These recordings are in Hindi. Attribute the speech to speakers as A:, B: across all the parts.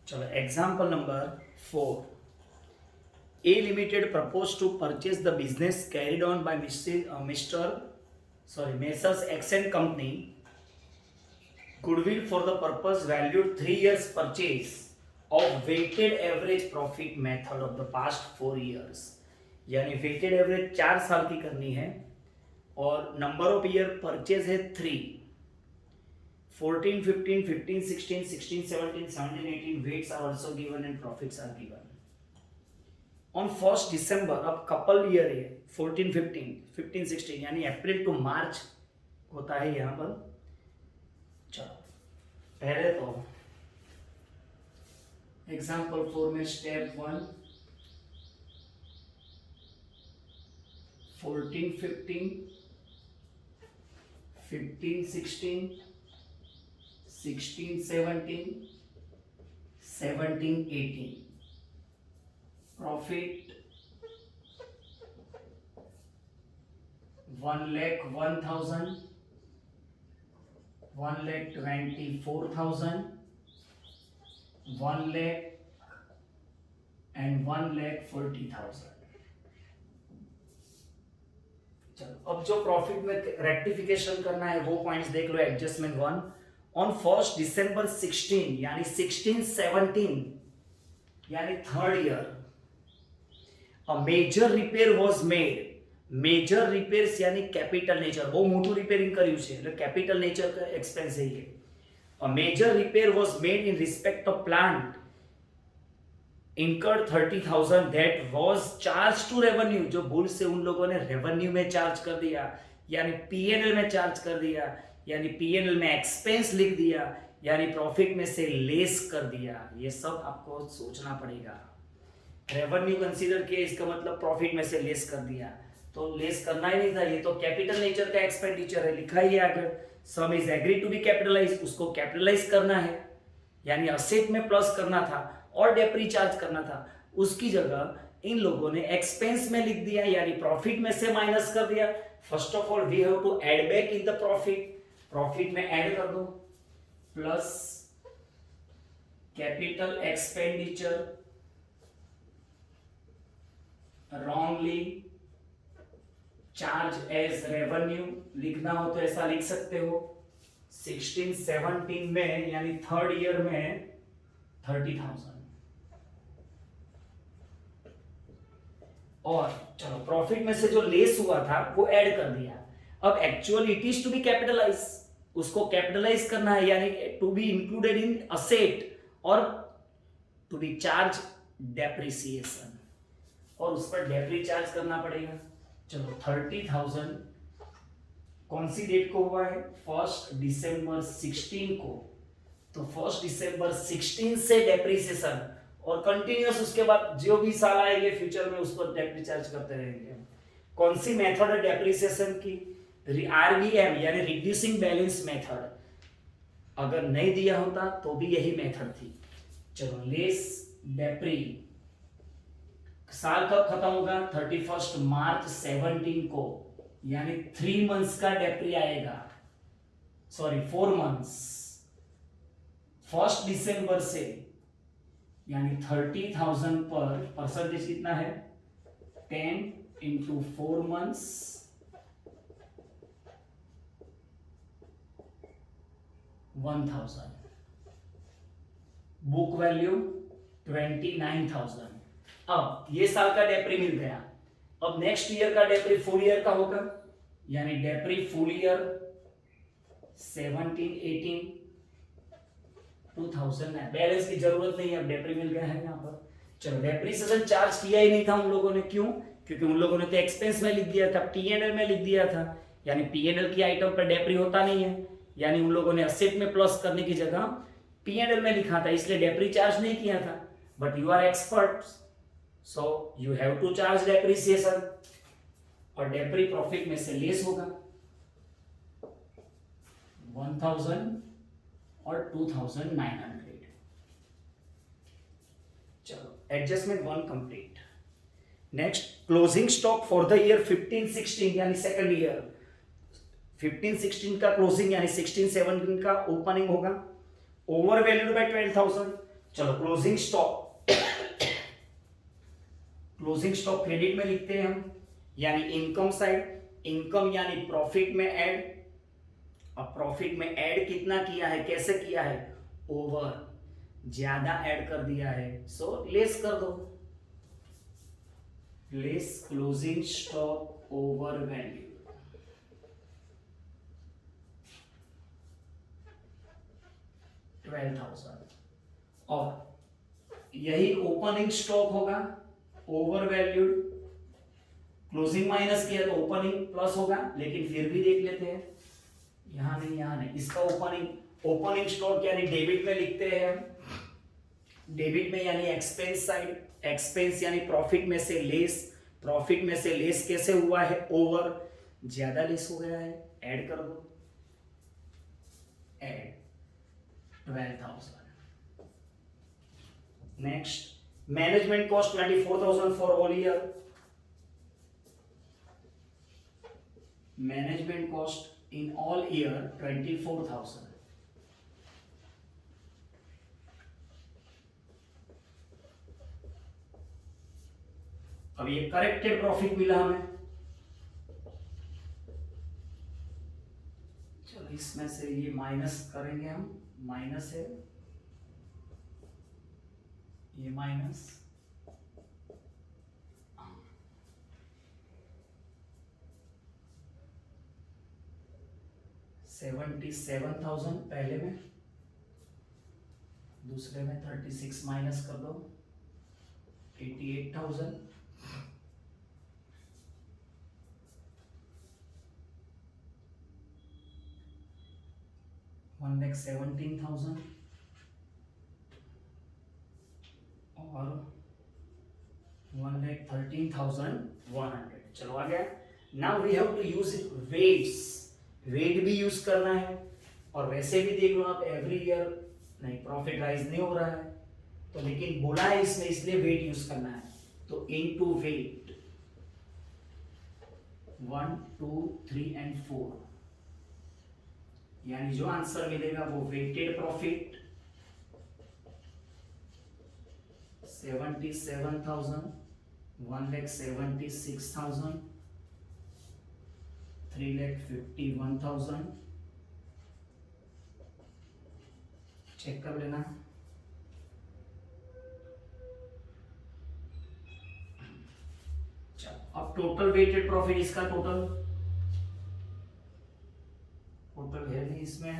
A: चलो example number 4. A Limited proposed to purchase the business carried on by Messrs. X and Company. Goodwill for the purpose valued 3 years purchase of weighted average profit method of the past 4 years. यानी weighted average 4 साल की करनी है और नंबर ऑफ ईयर परचेज है 3. 14, 15, 15, 16, 16, 17, 17, 18 weights are also given and profits are given. On 1st December, अब कपल ईयर है 14, 15, 15, 16 यानी अप्रैल टू मार्च होता है यहाँ पर. चलो पहले तो एग्जाम्पल 4 में स्टेप 1 14, 15, 15, 16, 16, 17, 17, 18 profit 1,01,000, 1,24,000, 1 lakh and 1,40,000. चलो अब जो प्रॉफिट में रेक्टिफिकेशन करना है वो पॉइंट्स देख लो. एडजस्टमेंट 1 ऑन 1st December 16 यानी 16, 17 यानी third year a major repair was made. Major repairs यानी कैपिटल नेचर બહુ મોટું રિપેરિંગ કર્યું છે એટલે કેપિટલ નેચર का एक्सपेंस है ये. A major repair was made in respect of plant incurred 30,000 that was charged to revenue. जो भूल से उन लोगों ने रेवेन्यू में चार्ज कर दिया यानी पीएनएल में चार्ज कर दिया यानी पीएनएल में एक्सपेंस लिख दिया यानी प्रॉफिट में से लेस कर दिया. ये सब आपको सोचना पड़ेगा. रेवेन्यू कंसीडर किया इसका मतलब प्रॉफिट में से लेस कर दिया तो लेस करना ही नहीं था. ये तो कैपिटल नेचर का एक्सपेंडिचर है लिखा ही है आगे. Sum is agree to be capitalize उसको कैपिटलाइज करना है यानी असेट में प्लस करना था और डेप्री चार्ज करना था. उसकी जगह इन लोगों ने एक्सपेंस में लिख दिया यानी प्रॉफिट में से माइनस कर दिया. First of all we have to add back in the profit. Profit में ऐड कर दो plus capital expenditure wrongly charged as revenue. लिखना हो तो ऐसा लिख सकते हो. 16, 17 में यानी थर्ड ईयर में 30,000 और चलो प्रॉफिट में से जो लेस हुआ था वो ऐड कर दिया. अब actually it is to be capitalize उसको कैपिटलाइज करना है यानी to be included in asset और टू बी चार्ज डेप्रिसिएशन और उस पर डेप्री चार्ज करना पड़ेगा. चलो 30,000 कौन सी डेट को हुआ है 1st December 16 को. तो 1st December 16 से डेप्रिसिएशन और कंटिन्यूअस उसके बाद जो भी साल आएंगे फ्यूचर में उस पर डेप्री चार्ज करते रहेंगे. कौन सी मेथड है डेप्रिसिएशन की आरबीएम यानी रिड्यूसिंग बैलेंस मेथड. अगर नहीं दिया होता तो भी यही मेथड थी. चलो लेस डेप्री साल कब खत्म होगा 31st March 17 को यानी 3 मंथ्स का डेप्री आएगा. सॉरी 4 मंथ्स 1st December से यानी 30,000 पर परसेंटेज कितना है 10 into 4 months 1,000. Book value 29,000. अब ये साल का डेप्री मिल गया. अब नेक्स्ट ईयर का डेप्री फुल ईयर का होगा यानी डेप्री फुल ईयर 17, 18, 2009. बैलेंस की जरूरत नहीं है अब डेप्री मिल गया है यहाँ पर. चलो डेप्रिसिएशन चार्ज किया ही नहीं था उन लोगों ने. क्यों? क्योंकि उन लोगों ने तो एक्सपेंस में लिख दिया था पीएनएल में लिख दिया था यानी पीएनएल की आइटम पर डेप्री होता नहीं है यानी उन लोगों ने असेट में प्लस करने की जगह पीएनएल में लिखा था इसलिए डेप्री चार्ज नहीं किया था. But you are expert so you have to charge depreciation और डेप्री प्रॉफिट में से लेस होगा 1,000 और 2,900. चलो adjustment 1 complete. Next closing stock for the year 15, 16 यानी सेकंड ईयर 15, 16 का क्लोजिंग यानी 16, 17 का ओपनिंग होगा. Over valued bye 12,000. चलो closing stock, closing stock credit में लिखते हैं हम, यानी इनकम साइड, इनकम यानी प्रॉफिट में ऐड। अब प्रॉफिट में ऐड कितना किया है, कैसे किया है, ओवर, ज्यादा ऐड कर दिया है, सो लेस कर दो, less closing stock over value. और यही ओपनिंग स्टॉक होगा, ओवर वैल्यूड, क्लोजिंग माइनस किया तो ओपनिंग प्लस होगा, लेकिन फिर भी देख लेते हैं, यहां नहीं यहां नहीं, इसका ओपनिंग, ओपनिंग स्टॉक यानी डेबिट में लिखते हैं हम, डेबिट में यानी एक्सपेंस साइड, एक्सपेंस यानी प्रॉफिट में से लेस, प्रॉफिट में से लेस कैसे हुआ है, ओवर, ज्यादा लेस हो गया है, ऐड कर दो, add 12,000। Next management cost 24,000 for all year, management cost in all year 24,000। अब ये करेक्टेड प्रॉफिट मिला हमें, चलो इसमें से ये माइनस करेंगे हम, माइनस है ये, माइनस 77,000 पहले में, दूसरे में 36 माइनस कर दो, 88,000, 1,17,000 और 1,13,100। चलो आ गया। Now we have to use weights, weight भी यूज करना है, और वैसे भी देख लो आप एवरी ईयर नहीं प्रॉफिट राइज नहीं हो रहा है, तो लेकिन बोला है इसमें इसलिए वेट यूज करना है, तो इनटू वेट 1 2 3 एंड 4, यानी जो आंसर मिलेगा वो वेटेड प्रॉफिट 77,000, 1,76,000, 3,51,000, चेक कर लेना। चलो अब टोटल वेटेड प्रॉफिट, इसका टोटल है नहीं इसमें,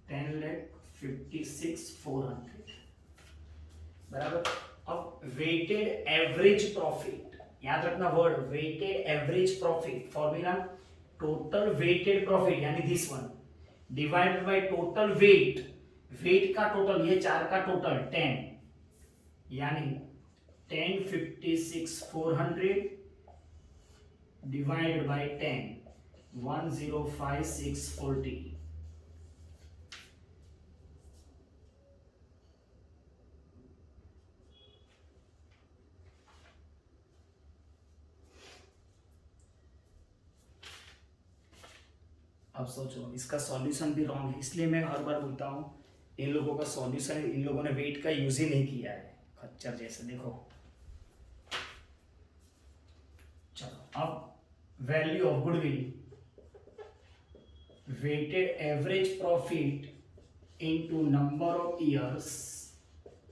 A: $10,56,400 बराबर। अब वेटेड एवरेज प्रॉफिट, याद रखना word weighted average profit, formula total weighted profit यानी this one divided by total weight, weight का टोटल, ये 4 का टोटल 10, यानी 10,56,400 डिवाइडेड बाय 10, 1,05,640। अब सोचो इसका सॉल्यूशन भी रॉन्ग है, इसलिए मैं हर बार बोलता हूँ इन लोगों का सॉल्यूशन, इन लोगों ने वेट का यूज ही नहीं किया है, खच्चर जैसे। देखो चलो अब value of goodwill, weighted average profit into number of years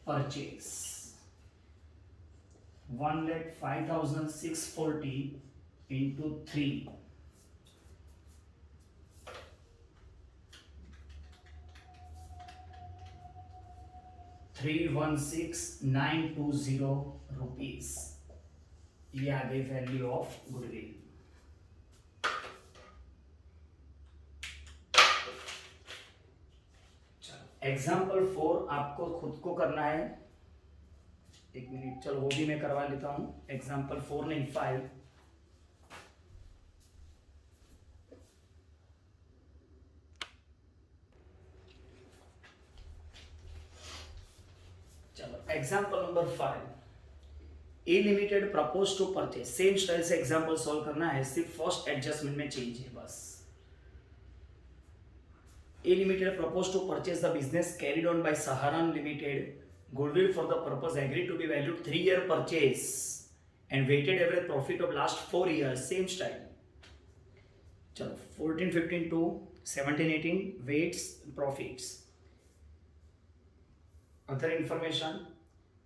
A: purchase, 1,05,640 into 3, 316,920 rupees, ये आ गई वैल्यू ऑफ गुडविल। एग्जाम्पल 4 आपको खुद को करना है, एक मिनट, चलो वो भी मैं करवा लेता हूं। एग्जाम्पल 4 नहीं 5, example number 5, A limited propose to purchase, same style से एग्जाम्पल सॉल्व करना है, सिर्फ फर्स्ट एडजस्टमेंट में चेंज है बस। A limited propose to purchase the business carried on by Saharan limited, goodwill for the purpose agree to be valued 3 year purchase and weighted average profit of last 4 years, same style. चलो 14-15 to 17-18 weights profits, other information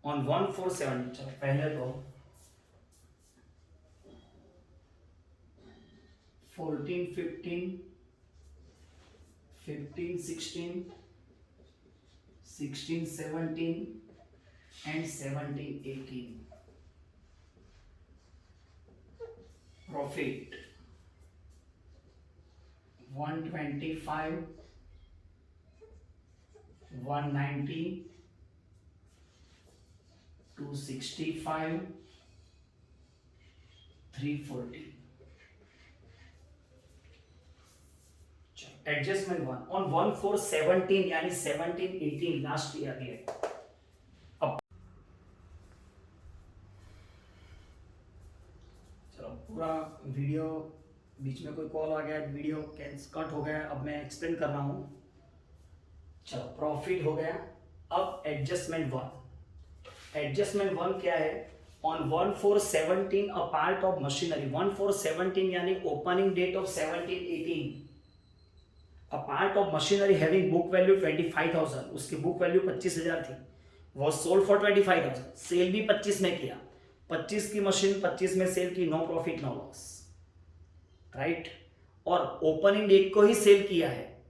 A: on 147। चलो पहले तो 14-15, 15-16, 16-17 and 17-18 प्रॉफिट 125, 190, 265, 340। एडजस्टमेंट 1 ऑन 1417 यानी 17-18 लास्ट ईयर है। अब चलो पूरा वीडियो, बीच में कोई कॉल आ गया, वीडियो कट हो गया, अब मैं एक्सप्लेन कर रहा हूं। चलो प्रॉफिट हो गया। अब एडजस्टमेंट 1, एडजस्टमेंट 1 क्या है? On 1417 a part of machinery, 1417 यानी opening date of 17-18, a part of machinery having book value 25,000, उसकी बुक वैल्यू 25,000 थी, वो सोल्ड फॉर 25,000, सेल भी 25 में किया, 25 की मशीन 25 में सेल की, no profit no loss, right. और ओपनिंग डेट को ही सेल किया है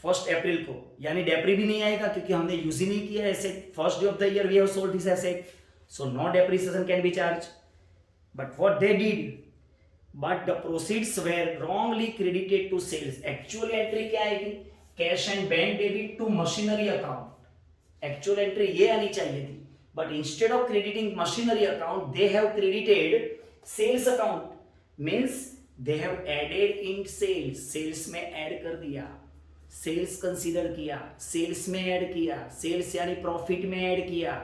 A: 1 अप्रैल को, यानी डेप्री भी नहीं आएगा क्योंकि हमने यूज ही नहीं किया asset, first day of the year we have sold this asset, so no depreciation can be charge. But what they did, but the proceeds were wrongly credited to sales। Actual entry क्या आएगी? Cash and bank debit to machinery account, actual entry ये आनी चाहिए थी, but instead of crediting machinery account they have credited sales account, means they have added in sales, sales में ऐड कर दिया, सेल्स कंसीडर किया, सेल्स में ऐड किया, सेल्स यानी प्रॉफिट में ऐड किया,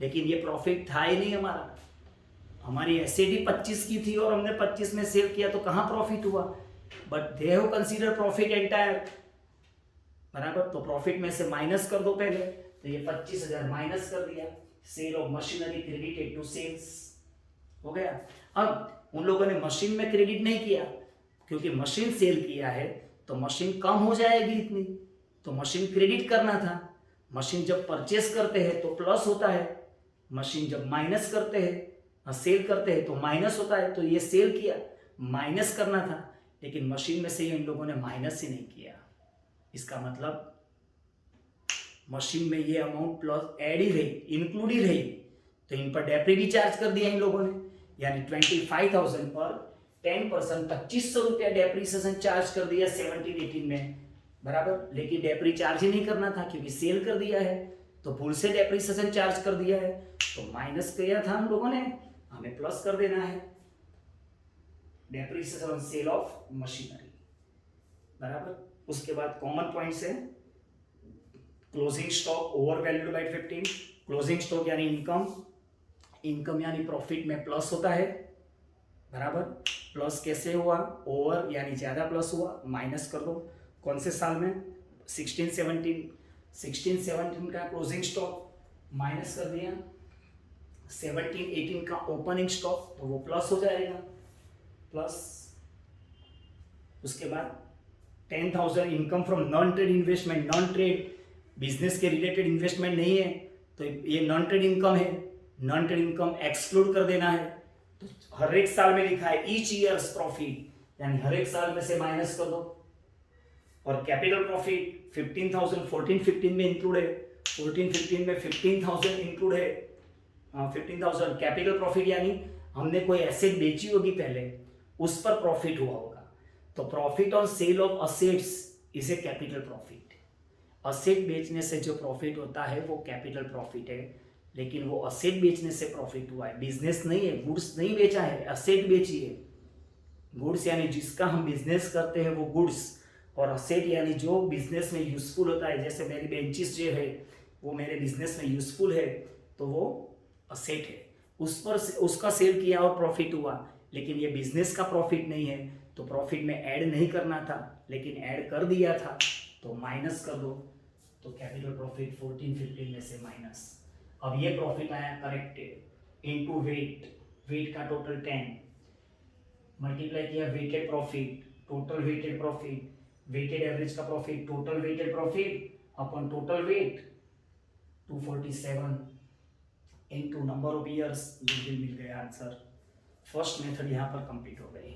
A: लेकिन ये प्रॉफिट था ही नहीं हमारा, हमारी एसेट ही 25 की थी और हमने 25 में सेल किया, तो कहां प्रॉफिट हुआ? But they have consider profit entire, बराबर। तो प्रॉफिट में से माइनस कर दो पहले, तो ये 25,000 माइनस कर दिया, sale of machinery credited to sales हो गया। अब उन लोगों ने मशीन में क्रेडिट नहीं किया, क्योंकि मशीन सेल किया है तो मशीन कम हो जाएगी इतनी, तो मशीन क्रेडिट करना था। मशीन जब परचेस करते हैं तो प्लस होता है, मशीन जब माइनस करते हैं, सेल करते हैं तो माइनस होता है, तो ये सेल किया, माइनस करना था, लेकिन मशीन में से इन लोगों ने माइनस ही नहीं किया, इसका मतलब मशीन में ये अमाउंट प्लस ऐड ही रही, इंक्लूड ही रही, तो इन पर डेप्री भी चार्ज कर दिया इन लोगों ने, यानी 25,000 पर 10% 2,500 रुपया डेप्रीसिएशन चार्ज कर दिया 17-18 में, बराबर। लेकिन डेप्री चार्ज ही नहीं करना था क्योंकि सेल कर दिया है, तो भूल से डेप्रीसिएशन चार्ज कर दिया है, तो माइनस किया था हम लोगों ने, हमें प्लस कर देना है, depreciation on sale of machinery, बराबर। उसके बाद कॉमन पॉइंट्स है, closing stock over valued bye 15, closing stock यानी इनकम, इनकम यानी प्रॉफिट में प्लस होता है, बराबर। प्लस कैसे हुआ? ओवर यानी ज्यादा प्लस हुआ, माइनस कर दो, कौन से साल में? 16-17 का क्लोजिंग स्टॉक माइनस कर दिया, 17-18 का ओपनिंग स्टॉक, तो वो प्लस हो जाएगा, प्लस। उसके बाद 10,000 income from non trade investment, non trade business के रिलेटेड इन्वेस्टमेंट नहीं है, तो ये नॉन ट्रेड इनकम है, नॉन ट्रेड इनकम एक्सक्लूड कर देना है, तो हर एक साल में लिखा है ईच ईयर्स प्रॉफिट, यानी हर एक साल में से माइनस कर दो। और कैपिटल प्रॉफिट 15,000 14-15 में इंक्लूड है, 14-15 में 15,000 इंक्लूड है, 15,000 कैपिटल प्रॉफिट यानी हमने कोई एसेट बेची होगी पहले, उस पर प्रॉफिट हुआ होगा, तो profit on sale of assets इसे कैपिटल प्रॉफिट। असेट बेचने से जो प्रॉफिट होता है वो कैपिटल प्रॉफिट है, लेकिन वो असेट बेचने से प्रॉफिट हुआ है, बिजनेस नहीं है, गुड्स नहीं बेचा है, असेट बेची है। गुड्स यानी जिसका हम बिजनेस करते हैं वो गुड्स, और असेट यानी जो बिजनेस में यूजफुल होता है, जैसे मेरी बेंचेस जो है वो मेरे बिजनेस में यूजफुल है, तो वो असेट है, उस पर उसका सेल किया और प्रॉफिट हुआ, लेकिन ये बिजनेस का प्रॉफिट नहीं है, तो प्रॉफिट में ऐड नहीं करना था, लेकिन ऐड कर दिया था, तो माइनस कर दो। तो कैपिटल प्रॉफिट 14-15 में से माइनस। अब ये प्रॉफिट आया करेक्टेड इनटू वेट, वेट का टोटल 10, मल्टीप्लाई किया weighted profit, total weighted profit, weighted average का profit, total weighted profit upon total weight 247 into number of years, goodwill मिल गया आंसर। फर्स्ट मेथड यहाँ पर कंप्लीट हो गई।